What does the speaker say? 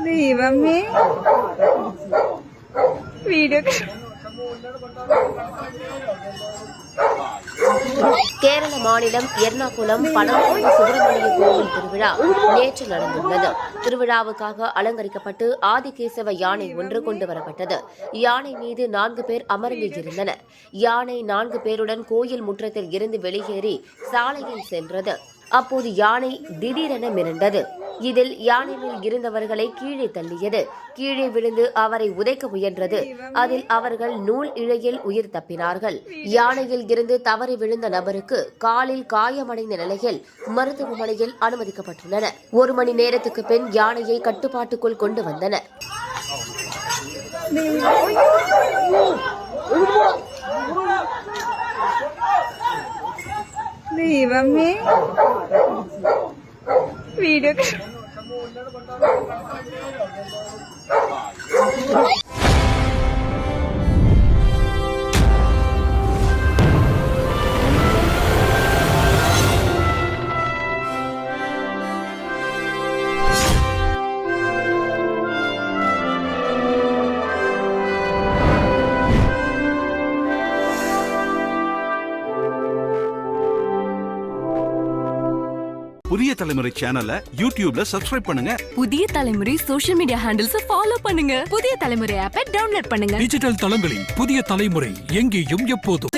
ദൈവമേ വീഡിയോ கேரள மாநிலம் எர்ணாகுளம் பழம்பொழி சுப்பிரமணிய கோவில் திருவிழா நேற்று நடந்துள்ளது. திருவிழாவுக்காக அலங்கரிக்கப்பட்டு ஆதிகேசவ யானை ஒன்று கொண்டு வரப்பட்டது. யானை மீது 4 பேர் அமர்ந்து இருந்தனர். யானை 4 பேருடன் கோயில் முற்றத்தில் இருந்து வெளியேறி சாலையில் சென்றது. அப்போது யானை திடீரென மிரண்டது. இதில் யானை மேல் இருந்தவர்களை கீழே தள்ளியது. கீழே விழுந்து அவரை உதைக்க முயன்றது. அதில் அவர்கள் நூல் இழையில் உயிர் தப்பினார்கள். யானையில் இருந்து தவறி விழுந்த நபருக்கு காலில் காயமடைந்த நிலையில் மருத்துவமனையில் அனுமதிக்கப்பட்டுள்ளனர். 1 மணி நேரத்துக்கு பின் யானையை கட்டுப்பாட்டுக்குள் கொண்டு வந்தனர். ദൈവമേ വീഡിയോ புதிய தலைமுறை சேனலை யூடியூப்ல சப்ஸ்கிரைப் பண்ணுங்க. புதிய தலைமுறை சோஷியல் மீடியா ஹேண்டில்ஸ் ஃபாலோ பண்ணுங்க. புதிய தலைமுறை ஆப்பை டவுன்லோட் பண்ணுங்க. டிஜிட்டல் தளங்களில் புதிய தலைமுறை எங்கேயும் எப்போதும்.